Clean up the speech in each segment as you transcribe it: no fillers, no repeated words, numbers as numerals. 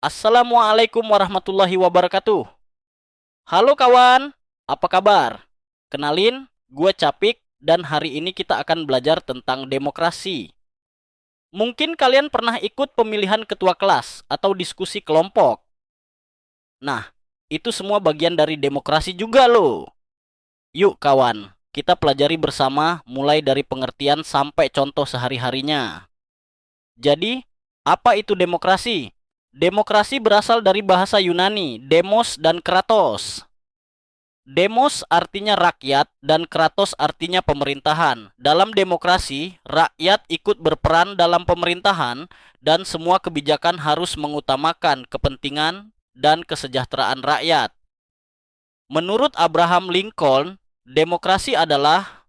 Assalamualaikum warahmatullahi wabarakatuh. Halo kawan, apa kabar? Kenalin, gue Capik dan hari ini kita akan belajar tentang demokrasi. Mungkin kalian pernah ikut pemilihan ketua kelas atau diskusi kelompok. Nah, itu semua bagian dari demokrasi juga loh. Yuk kawan, kita pelajari bersama mulai dari pengertian sampai contoh sehari-harinya. Jadi, apa itu demokrasi? Demokrasi berasal dari bahasa Yunani, demos dan kratos. Demos artinya rakyat dan kratos artinya pemerintahan. Dalam demokrasi, rakyat ikut berperan dalam pemerintahan dan semua kebijakan harus mengutamakan kepentingan dan kesejahteraan rakyat. Menurut Abraham Lincoln, demokrasi adalah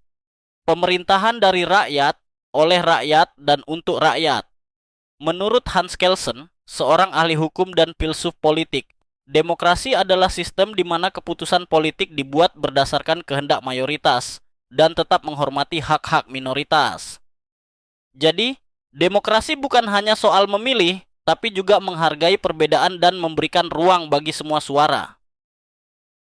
pemerintahan dari rakyat, oleh rakyat, dan untuk rakyat. Menurut Hans Kelsen, seorang ahli hukum dan filsuf politik, demokrasi adalah sistem di mana keputusan politik dibuat berdasarkan kehendak mayoritas dan tetap menghormati hak-hak minoritas. Jadi, demokrasi bukan hanya soal memilih, tapi juga menghargai perbedaan dan memberikan ruang bagi semua suara.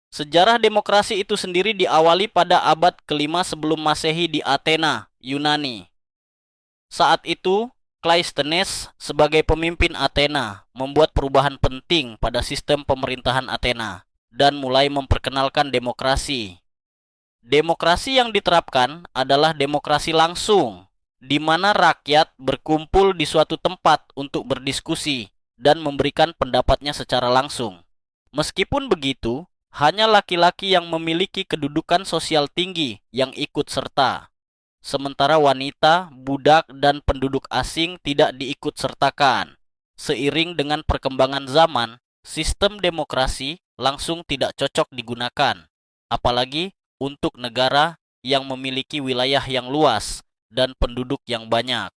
Sejarah demokrasi itu sendiri diawali pada abad kelima sebelum Masehi di Athena, Yunani. Saat itu, Cleisthenes sebagai pemimpin Athena membuat perubahan penting pada sistem pemerintahan Athena dan mulai memperkenalkan demokrasi. Demokrasi yang diterapkan adalah demokrasi langsung, di mana rakyat berkumpul di suatu tempat untuk berdiskusi dan memberikan pendapatnya secara langsung. Meskipun begitu, hanya laki-laki yang memiliki kedudukan sosial tinggi yang ikut serta. Sementara wanita, budak, dan penduduk asing tidak diikut sertakan. Seiring dengan perkembangan zaman, sistem demokrasi langsung tidak cocok digunakan, apalagi untuk negara yang memiliki wilayah yang luas dan penduduk yang banyak.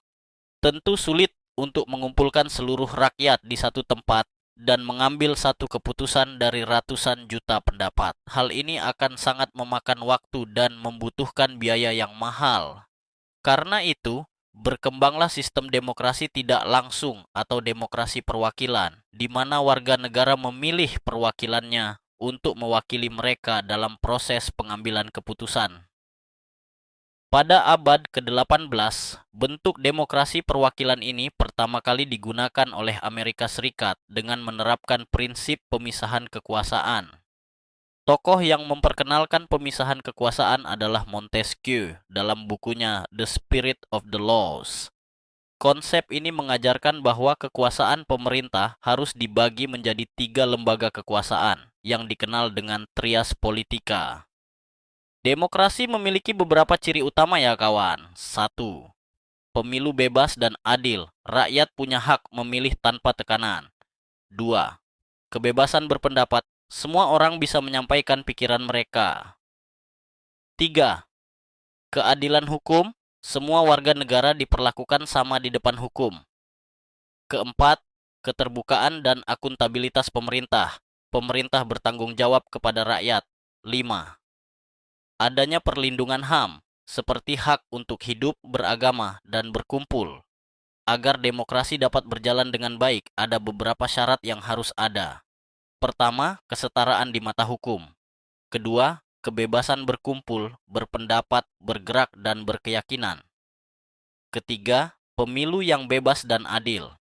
Tentu sulit untuk mengumpulkan seluruh rakyat di satu tempat dan mengambil satu keputusan dari ratusan juta pendapat. Hal ini akan sangat memakan waktu dan membutuhkan biaya yang mahal. Karena itu, berkembanglah sistem demokrasi tidak langsung atau demokrasi perwakilan, di mana warga negara memilih perwakilannya untuk mewakili mereka dalam proses pengambilan keputusan. Pada abad ke-18, bentuk demokrasi perwakilan ini pertama kali digunakan oleh Amerika Serikat dengan menerapkan prinsip pemisahan kekuasaan. Tokoh yang memperkenalkan pemisahan kekuasaan adalah Montesquieu dalam bukunya The Spirit of the Laws. Konsep ini mengajarkan bahwa kekuasaan pemerintah harus dibagi menjadi 3 lembaga kekuasaan yang dikenal dengan trias politika. Demokrasi memiliki beberapa ciri utama ya kawan. 1. Pemilu bebas dan adil. Rakyat punya hak memilih tanpa tekanan. 2. Kebebasan berpendapat. Semua orang bisa menyampaikan pikiran mereka. 3. Keadilan hukum. Semua warga negara diperlakukan sama di depan hukum. Keempat, keterbukaan dan akuntabilitas pemerintah. Pemerintah bertanggung jawab kepada rakyat. 5. Adanya perlindungan HAM, seperti hak untuk hidup, beragama, dan berkumpul. Agar demokrasi dapat berjalan dengan baik, ada beberapa syarat yang harus ada. Pertama, kesetaraan di mata hukum. Kedua, kebebasan berkumpul, berpendapat, bergerak, dan berkeyakinan. Ketiga, pemilu yang bebas dan adil.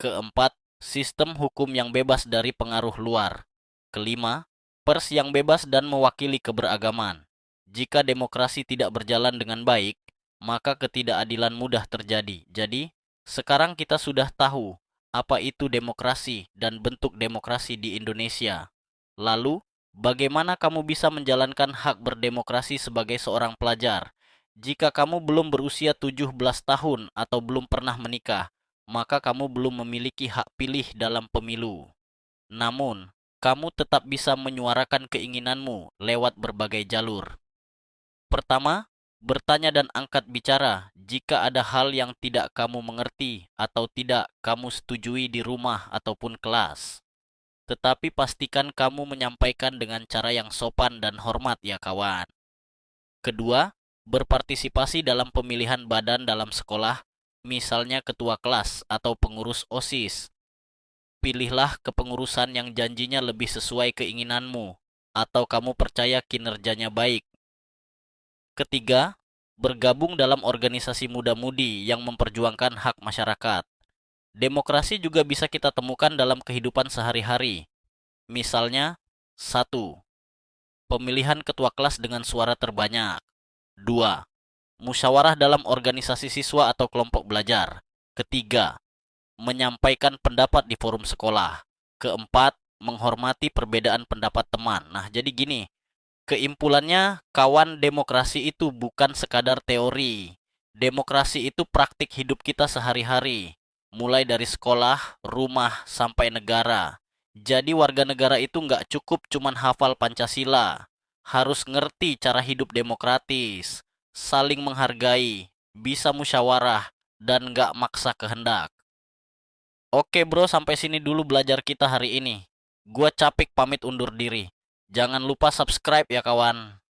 Keempat, sistem hukum yang bebas dari pengaruh luar. Kelima, pers yang bebas dan mewakili keberagaman. Jika demokrasi tidak berjalan dengan baik, maka ketidakadilan mudah terjadi. Jadi, sekarang kita sudah tahu apa itu demokrasi dan bentuk demokrasi di Indonesia. Lalu, bagaimana kamu bisa menjalankan hak berdemokrasi sebagai seorang pelajar? Jika kamu belum berusia 17 tahun atau belum pernah menikah, maka kamu belum memiliki hak pilih dalam pemilu. Namun, kamu tetap bisa menyuarakan keinginanmu lewat berbagai jalur. Pertama, bertanya dan angkat bicara jika ada hal yang tidak kamu mengerti atau tidak kamu setujui di rumah ataupun kelas. Tetapi pastikan kamu menyampaikan dengan cara yang sopan dan hormat ya kawan. Kedua, berpartisipasi dalam pemilihan badan dalam sekolah, misalnya ketua kelas atau pengurus OSIS. pilihlah kepengurusan yang janjinya lebih sesuai keinginanmu, atau kamu percaya kinerjanya baik. Ketiga, bergabung dalam organisasi muda-mudi yang memperjuangkan hak masyarakat. Demokrasi juga bisa kita temukan dalam kehidupan sehari-hari. Misalnya, 1. Pemilihan ketua kelas dengan suara terbanyak. 2. Musyawarah dalam organisasi siswa atau kelompok belajar. Ketiga, menyampaikan pendapat di forum sekolah. Keempat, menghormati perbedaan pendapat teman. Nah, jadi gini, keimpulannya, kawan, demokrasi itu bukan sekadar teori. Demokrasi itu praktik hidup kita sehari-hari, mulai dari sekolah, rumah, sampai negara. Jadi warga negara itu nggak cukup cuman hafal Pancasila. Harus ngerti cara hidup demokratis, saling menghargai, bisa musyawarah, dan nggak maksa kehendak. Oke bro, sampai sini dulu belajar kita hari ini. Gua Capik pamit undur diri. Jangan lupa subscribe ya kawan.